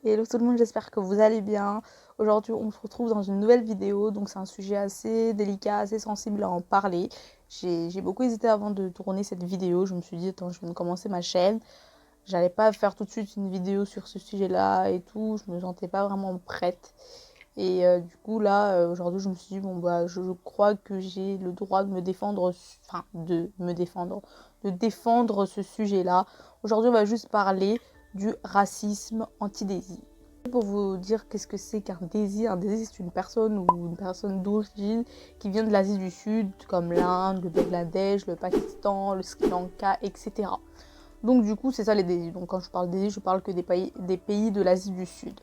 Hello tout le monde, j'espère que vous allez bien. Aujourd'hui, on se retrouve dans une nouvelle vidéo. Donc, c'est un sujet assez délicat, assez sensible à en parler. J'ai beaucoup hésité avant de tourner cette vidéo. Je me suis dit, attends, je viens de commencer ma chaîne. J'allais pas faire tout de suite une vidéo sur ce sujet-là et tout. Je me sentais pas vraiment prête. Et du coup, là, aujourd'hui, je me suis dit, bon, bah, je crois que j'ai le droit de me défendre, enfin, de me défendre, de défendre ce sujet-là. Aujourd'hui, on va juste parler du racisme anti-Désir. Pour vous dire qu'est-ce que c'est qu'un désir, c'est une personne ou une personne d'origine qui vient de l'Asie du Sud, comme l'Inde, le Bangladesh, le Pakistan, le Sri Lanka, etc. Donc du coup, c'est ça les désirs. Donc quand je parle désir, je parle que des pays de l'Asie du Sud.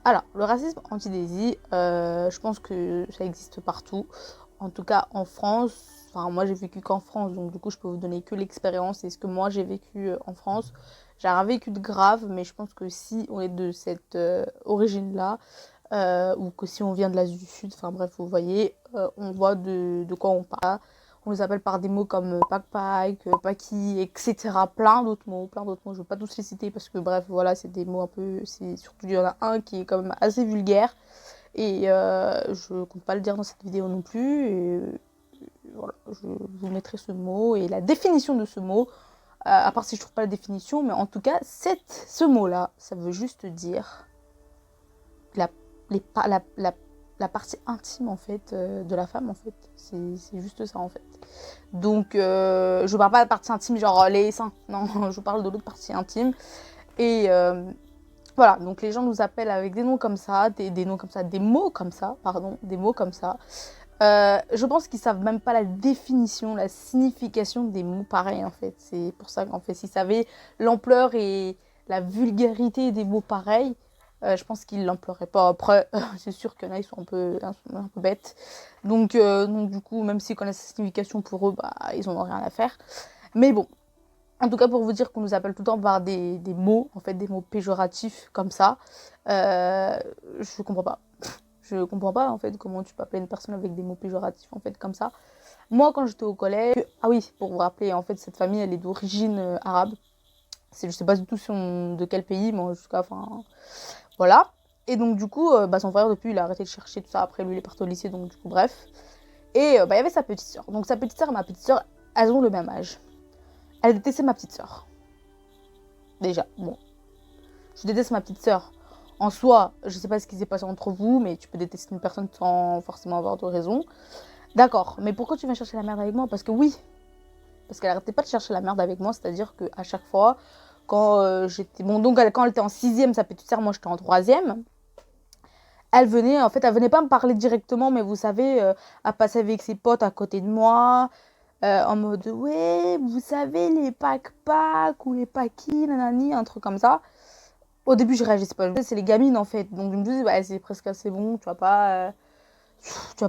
Alors, le racisme anti-Désir, je pense que ça existe partout. En tout cas, en France, enfin, moi j'ai vécu qu'en France, donc du coup, je peux vous donner que l'expérience et ce que moi j'ai vécu en France. J'ai rien vécu de grave, mais je pense que si on est de cette origine-là, ou que si on vient de l'Asie du Sud, enfin bref, vous voyez, on voit de quoi on parle. On les appelle par des mots comme pac-pac, paki, etc. Plein d'autres mots, plein d'autres mots. Je ne vais pas tous les citer parce que bref, voilà, c'est des mots un peu... Surtout, il y en a un qui est quand même assez vulgaire. Et je ne compte pas le dire dans cette vidéo non plus. Et voilà, je vous mettrai ce mot et la définition de ce mot. À part si je ne trouve pas la définition, mais en tout cas, ce mot-là, ça veut juste dire la, les, la partie intime en fait de la femme en fait. C'est juste ça en fait. Donc je parle pas de la partie intime genre les seins, non, je parle de l'autre partie intime. Et voilà, donc les gens nous appellent avec des noms comme ça, des noms comme ça, des mots comme ça, pardon, des mots comme ça. Je pense qu'ils savent même pas la définition, la signification des mots pareils en fait. C'est pour ça qu'en fait, s'ils savaient l'ampleur et la vulgarité des mots pareils, je pense qu'ils l'emploieraient pas. Après, c'est sûr qu'il y en a, ils sont un peu bêtes. Donc du coup, même s'ils connaissent la signification pour eux, bah, ils en ont rien à faire. Mais bon, en tout cas, pour vous dire qu'on nous appelle tout le temps par des mots, en fait, des mots péjoratifs comme ça, je comprends pas. Je comprends pas, en fait, comment tu peux appeler une personne avec des mots péjoratifs, en fait, comme ça. Moi, quand j'étais au collège... Ah oui, pour vous rappeler, en fait, cette famille, elle est d'origine arabe. Je sais pas du tout de quel pays, mais en tout cas, enfin... Voilà. Et donc, du coup, bah, son frère, depuis, il a arrêté de chercher tout ça. Après, lui, il est parti au lycée, donc, du coup, bref. Et bah, il y avait sa petite sœur. Donc, sa petite sœur et ma petite sœur, elles ont le même âge. Elle détestait ma petite sœur. Déjà, bon. Je déteste ma petite sœur. En soi, je sais pas ce qui s'est passé entre vous, mais tu peux détester une personne sans forcément avoir de raison. D'accord, mais pourquoi tu viens chercher la merde avec moi? Parce que oui, parce qu'elle arrêtait pas de chercher la merde avec moi, c'est-à-dire qu'à chaque fois, quand j'étais... Bon, donc quand elle était en sixième, sa petite sœur, moi j'étais en troisième, elle venait, en fait, elle venait pas me parler directement, mais vous savez, elle passait avec ses potes à côté de moi, en mode, ouais, vous savez, les pack-pack ou les paquis, nanani, un truc comme ça. Au début, je réagissais pas. C'est les gamines, en fait. Donc, je me disais, ouais, c'est presque assez bon. Tu vas pas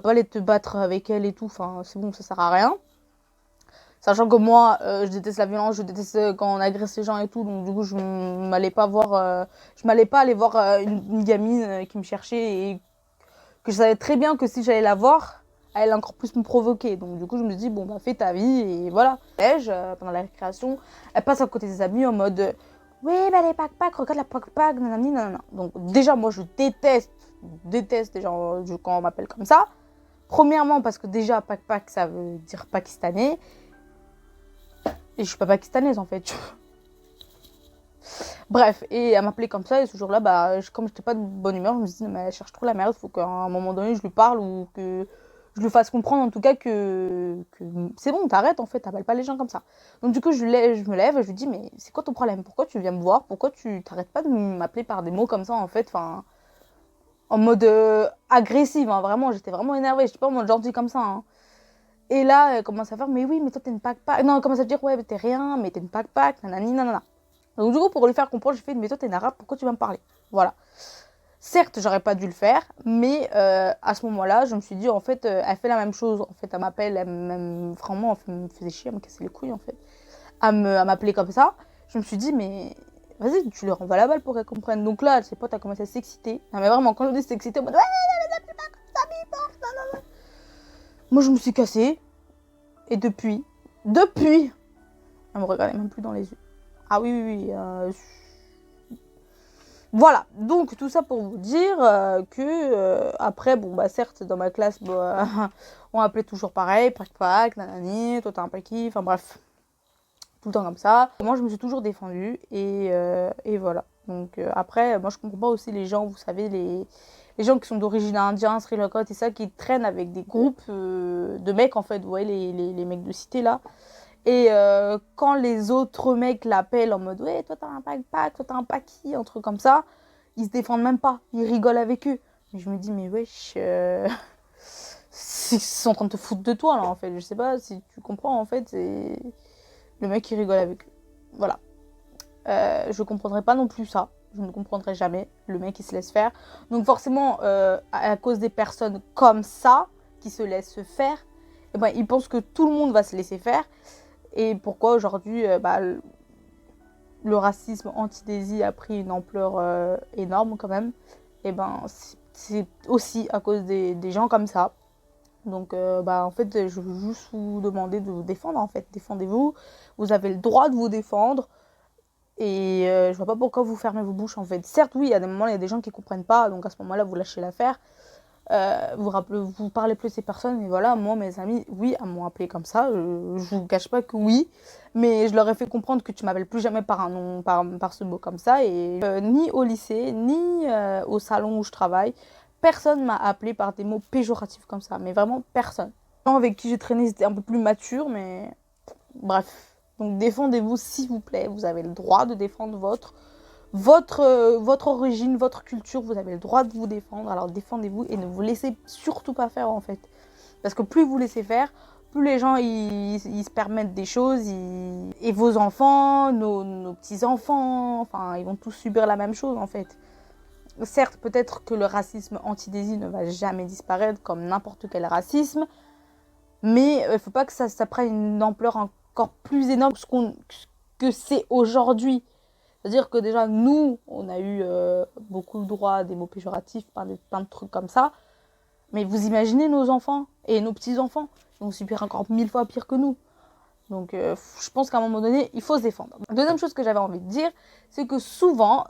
aller te battre avec elle et tout. Enfin, c'est bon, ça sert à rien. Sachant que moi, je déteste la violence, je déteste quand on agresse les gens et tout. Donc, du coup, je m'allais pas aller voir une gamine qui me cherchait et que je savais très bien que si j'allais la voir, elle allait encore plus me provoquer. Donc, du coup, je me dis, bon, bah, fais ta vie et voilà. Pendant la récréation, elle passe à côté des amis en mode, oui, bah, les pack-pack, regarde la pack-pack, nanani, nanana. Donc, déjà, moi, je déteste déjà quand on m'appelle comme ça. Premièrement, parce que déjà, pack-pack, ça veut dire pakistanais. Et je suis pas pakistanaise, en fait. Bref, et elle m'appelait comme ça, et ce jour-là, bah, comme j'étais pas de bonne humeur, je me suis dit, mais elle cherche trop la merde, faut qu'à un moment donné, je lui parle ou que je lui fasse comprendre en tout cas que c'est bon, t'arrêtes en fait, t'appelles pas les gens comme ça. Donc du coup, je me lève et je lui dis, mais c'est quoi ton problème? Pourquoi tu viens me voir? Pourquoi tu t'arrêtes pas de m'appeler par des mots comme ça en fait, enfin, en mode agressif, hein, vraiment, j'étais vraiment énervée, j'étais pas en mode gentil comme ça, hein. Et là, elle commence à faire, mais oui, mais toi t'es une pack-pack. Non, elle commence à dire, ouais, mais t'es rien, mais t'es une pack-pack, nanani, nanana. Donc du coup, pour lui faire comprendre, j'ai fait, mais toi t'es une arabe, pourquoi tu vas me parler? Voilà. Certes, j'aurais pas dû le faire, mais à ce moment-là, je me suis dit, en fait, elle fait la même chose. En fait, elle m'appelle, vraiment, elle me faisait chier, elle me cassait les couilles, en fait. À m'appeler comme ça. Je me suis dit, mais vas-y, tu leur envoies la balle pour qu'elles comprennent. Donc là, ses potes, a commencé à s'exciter. Non, mais vraiment, quand je dis s'exciter, en mode, ouais, moi, je me suis cassée. Et depuis, elle me regardait même plus dans les yeux. Ah oui, oui, oui. Voilà, donc tout ça pour vous dire après, bon, bah certes, dans ma classe, bah, on appelait toujours pareil, pack, nanani, toi t'as un paki, enfin bref, tout le temps comme ça. Moi, je me suis toujours défendue, et voilà. Donc après, moi, je comprends pas aussi les gens, vous savez, les gens qui sont d'origine indienne, Sri Lanka, et ça, qui traînent avec des groupes de mecs, en fait, vous voyez, les mecs de cité, là. Et quand les autres mecs l'appellent en mode ouais, toi t'as un pack, toi t'as un paki, un truc comme ça, ils se défendent même pas, ils rigolent avec eux. Mais je me dis, mais wesh, ils sont en train de te foutre de toi là en fait. Je sais pas si tu comprends en fait, c'est le mec qui rigole avec eux. Voilà. Je comprendrai pas non plus ça. Je ne comprendrai jamais. Le mec il se laisse faire. Donc forcément, à cause des personnes comme ça, qui se laissent faire, eh ben, ils pensent que tout le monde va se laisser faire. Et pourquoi aujourd'hui, le racisme anti-Daisy a pris une ampleur énorme quand même. Et ben, c'est aussi à cause des gens comme ça. Donc, en fait, je veux juste vous demander de vous défendre, en fait. Défendez-vous. Vous avez le droit de vous défendre. Et je vois pas pourquoi vous fermez vos bouches, en fait. Certes, oui, il y a des moments, il y a des gens qui comprennent pas. Donc, à ce moment-là, vous lâchez l'affaire. Vous parlez plus de ces personnes, et voilà, moi, mes amis, oui, elles m'ont appelé comme ça, je vous cache pas que oui, mais je leur ai fait comprendre que tu m'appelles plus jamais par un nom, par ce mot comme ça, et ni au lycée, ni au salon où je travaille, personne m'a appelé par des mots péjoratifs comme ça, mais vraiment personne. Les gens avec qui j'ai traîné, c'était un peu plus mature, mais bref. Donc défendez-vous, s'il vous plaît, vous avez le droit de défendre votre origine, votre culture, vous avez le droit de vous défendre, alors défendez-vous et ne vous laissez surtout pas faire en fait. Parce que plus vous laissez faire, plus les gens ils se permettent des choses, et vos enfants, nos petits-enfants, enfin ils vont tous subir la même chose en fait. Certes, peut-être que le racisme anti-Daisy ne va jamais disparaître comme n'importe quel racisme, mais il ne faut pas que ça prenne une ampleur encore plus énorme que c'est aujourd'hui. C'est-à-dire que déjà, nous, on a eu beaucoup de droit à des mots péjoratifs, plein de trucs comme ça. Mais vous imaginez nos enfants et nos petits-enfants, ils vont subir encore 1000 fois pire que nous. Donc je pense qu'à un moment donné, il faut se défendre. La deuxième chose que j'avais envie de dire, c'est que souvent,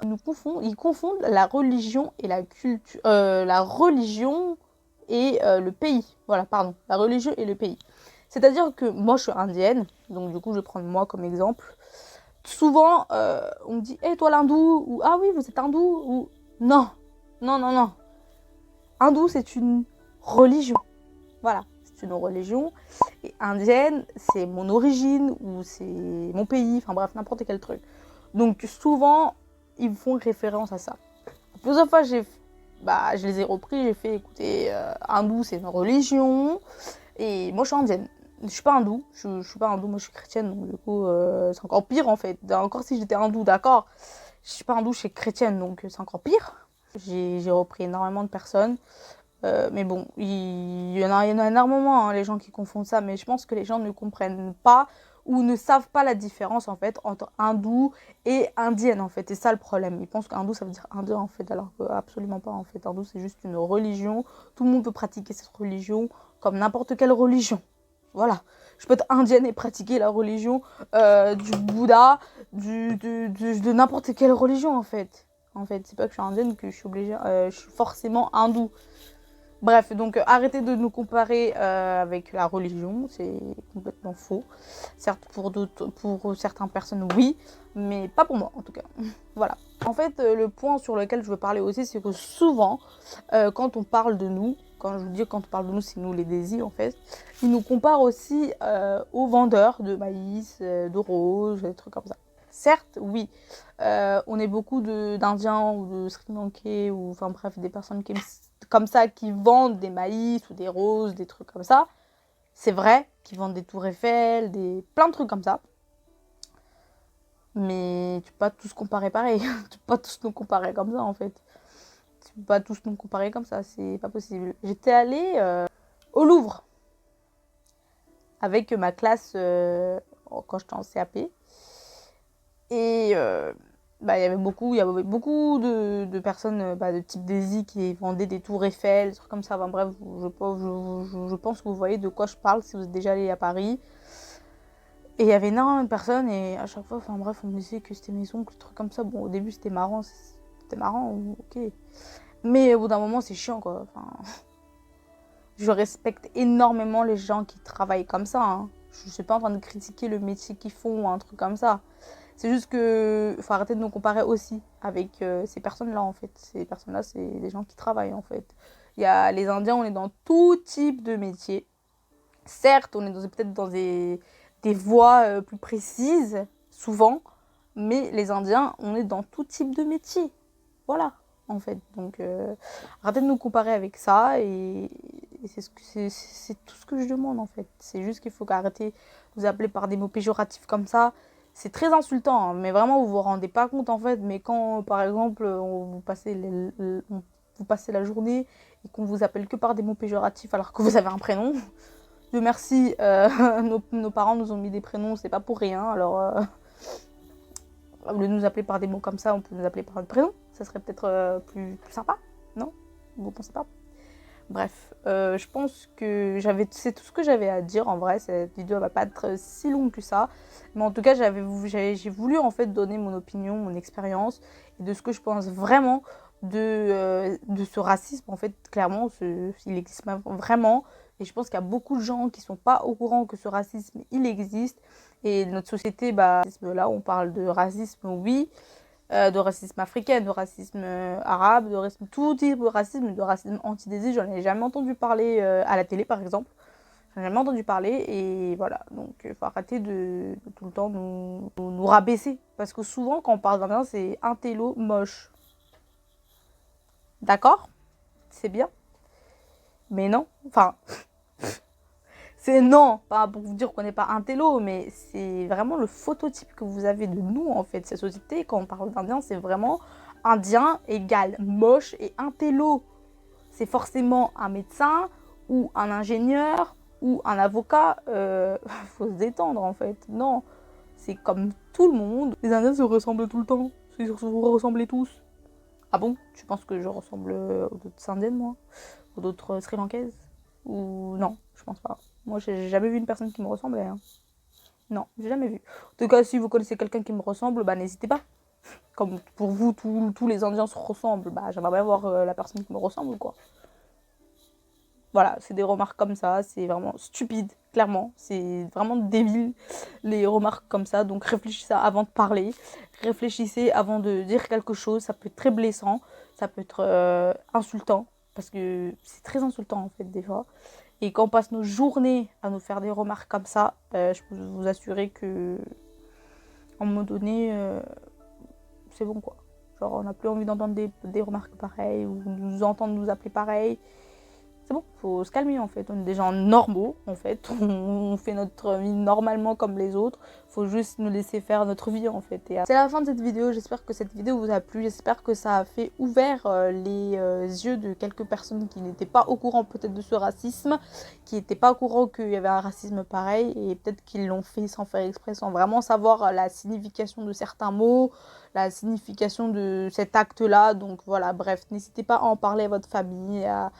ils confondent la religion et la culture. La religion et le pays. Voilà, pardon. La religion et le pays. C'est-à-dire que moi, je suis indienne, donc du coup, je vais prendre moi comme exemple. Souvent, on me dit hey, toi l'hindou, ou ah oui, vous êtes hindou, ou non, non, non, non. Hindou, c'est une religion. Voilà, c'est une religion. Et indienne, c'est mon origine, ou c'est mon pays, enfin bref, n'importe quel truc. Donc souvent, ils font référence à ça. Plusieurs fois, je les ai repris, j'ai fait écoutez, hindou, c'est une religion, et moi, je suis indienne. Je suis pas hindoue, je suis pas hindoue, moi je suis chrétienne, donc du coup c'est encore pire en fait. Encore si j'étais hindoue, d'accord, je suis pas hindoue, je suis chrétienne, donc c'est encore pire. J'ai repris énormément de personnes, mais bon, il y en a énormément, hein, les gens qui confondent ça, mais je pense que les gens ne comprennent pas ou ne savent pas la différence en fait entre hindou et indienne en fait. C'est ça le problème. Ils pensent qu'hindou ça veut dire indien en fait, alors que absolument pas en fait. Hindou c'est juste une religion. Tout le monde peut pratiquer cette religion comme n'importe quelle religion. Voilà. Je peux être indienne et pratiquer la religion du Bouddha, de n'importe quelle religion en fait. En fait, c'est pas que je suis indienne que je suis obligée, je suis forcément hindoue. Bref, donc arrêtez de nous comparer avec la religion, c'est complètement faux. Certes, pour certaines personnes, oui, mais pas pour moi en tout cas. Voilà. En fait, le point sur lequel je veux parler aussi, c'est que souvent, quand on parle de nous, quand je vous dis quand on parle de nous, c'est nous les désirs en fait, ils nous comparent aussi aux vendeurs de maïs, de roses, des trucs comme ça. Certes, oui, on est beaucoup d'Indiens ou de Sri Lankais, ou enfin bref, des personnes comme ça qui vendent des maïs ou des roses, des trucs comme ça. C'est vrai qu'ils vendent des tours Eiffel, plein de trucs comme ça. Mais tu peux pas tous comparer pareil. Tu peux pas tous nous comparer comme ça en fait. Tu peux pas tous nous comparer comme ça, c'est pas possible. J'étais allée au Louvre avec ma classe quand j'étais en CAP. Et il y avait beaucoup de personnes de type Daisy qui vendaient des tours Eiffel, des trucs comme ça. Enfin, bref, je pense que vous voyez de quoi je parle si vous êtes déjà allé à Paris. Et il y avait énormément de personnes, et à chaque fois, enfin bref, on me disait que c'était mes oncles, des trucs comme ça. Bon, au début, c'était marrant, c'était marrant, ok. Mais au bout d'un moment, c'est chiant, quoi. Enfin, je respecte énormément les gens qui travaillent comme ça, hein. Je suis pas en train de critiquer le métier qu'ils font ou un truc comme ça. C'est juste que faut arrêter de nous comparer aussi avec ces personnes-là, en fait. Ces personnes-là, c'est des gens qui travaillent, en fait. Il y a les Indiens, on est dans tout type de métier. Certes, on est peut-être dans des voies plus précises, souvent, mais les Indiens, on est dans tout type de métier. Voilà, en fait. Donc, arrêtez de nous comparer avec ça, et c'est tout ce que je demande, en fait. C'est juste qu'il faut qu'arrêter de vous appeler par des mots péjoratifs comme ça. C'est très insultant, hein, mais vraiment, vous vous rendez pas compte, en fait. Mais quand, par exemple, vous passez la journée et qu'on vous appelle que par des mots péjoratifs alors que vous avez un prénom, Dieu merci, nos parents nous ont mis des prénoms, c'est pas pour rien. Alors, au lieu de nous appeler par des mots comme ça, on peut nous appeler par un prénom. Ça serait peut-être plus sympa, non? Vous pensez pas? Bref, je pense que c'est tout ce que j'avais à dire. En vrai, cette vidéo va pas être si longue que ça. Mais en tout cas, j'ai voulu en fait donner mon opinion, mon expérience et de ce que je pense vraiment de ce racisme. En fait, clairement, il existe vraiment. Et je pense qu'il y a beaucoup de gens qui sont pas au courant que ce racisme, il existe. Et notre société, là, on parle de racisme, oui. De racisme africain, de racisme arabe, de racisme, tout type de racisme anti-désir. J'en ai jamais entendu parler à la télé, par exemple. J'en ai jamais entendu parler, et voilà. Donc, il faut arrêter de tout le temps nous rabaisser. Parce que souvent, quand on parle d'Indien, c'est un télo moche. D'accord? C'est bien. Mais non. Enfin, c'est non. Pas pour vous dire qu'on n'est pas un télo, mais c'est vraiment le phototype que vous avez de nous, en fait. Cette société, quand on parle d'Indien, c'est vraiment Indien égale moche et un télo. C'est forcément un médecin ou un ingénieur ou un avocat. Faut se détendre, en fait. Non, c'est comme tout le monde. Les Indiens se ressemblent tout le temps. Vous ressemblez tous. Ah bon? Tu penses que je ressemble aux autres Indiennes, moi? Aux autres Sri Lankaises? Ou non, je pense pas. Moi, j'ai jamais vu une personne qui me ressemblait, hein. Non, j'ai jamais vu. En tout cas, si vous connaissez quelqu'un qui me ressemble, n'hésitez pas. Comme pour vous, tous les Indiens se ressemblent, j'aimerais bien voir la personne qui me ressemble, quoi. Voilà, c'est des remarques comme ça, c'est vraiment stupide, clairement. C'est vraiment débile, les remarques comme ça. Donc réfléchissez avant de parler, réfléchissez avant de dire quelque chose. Ça peut être très blessant, ça peut être insultant, parce que c'est très insultant, en fait, des fois. Et quand on passe nos journées à nous faire des remarques comme ça, je peux vous assurer que, à un moment donné, c'est bon, quoi. Genre, on n'a plus envie d'entendre des remarques pareilles, ou nous entendre nous appeler pareil. C'est bon, faut se calmer, en fait. On est des gens normaux, en fait. On fait notre vie normalement comme les autres. Faut juste nous laisser faire notre vie, en fait. Et c'est la fin de cette vidéo. J'espère que cette vidéo vous a plu. J'espère que ça a fait ouvert les yeux de quelques personnes qui n'étaient pas au courant peut-être de ce racisme, qui n'étaient pas au courant qu'il y avait un racisme pareil, et peut-être qu'ils l'ont fait sans faire exprès, sans vraiment savoir la signification de certains mots, la signification de cet acte-là. Donc voilà, bref, n'hésitez pas à en parler à votre famille, à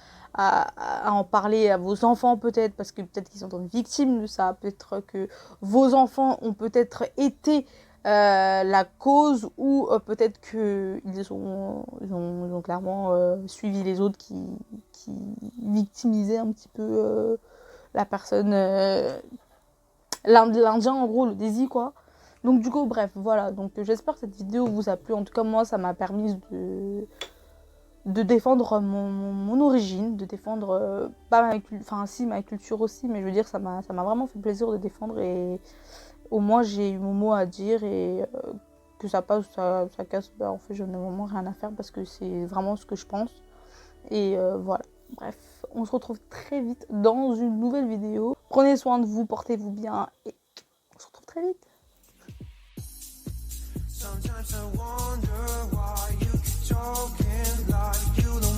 en parler à vos enfants, peut-être, parce que peut-être qu'ils sont victimes de ça, peut-être que vos enfants ont peut-être été la cause, ou peut-être qu'ils ont clairement suivi les autres qui victimisaient un petit peu la personne, l'Indien, en gros, le Desi, quoi. Donc du coup, bref, voilà. Donc j'espère que cette vidéo vous a plu. En tout cas, moi, ça m'a permis de défendre mon origine, de défendre pas ma culture aussi, mais je veux dire, ça m'a vraiment fait plaisir de défendre, et au moins j'ai eu mon mot à dire, et que ça passe ou ça casse, en fait j'en ai vraiment rien à faire, parce que c'est vraiment ce que je pense. Et voilà, bref, on se retrouve très vite dans une nouvelle vidéo. Prenez soin de vous, portez-vous bien, et on se retrouve très vite. Sometimes I wonder why you keep talking like you don't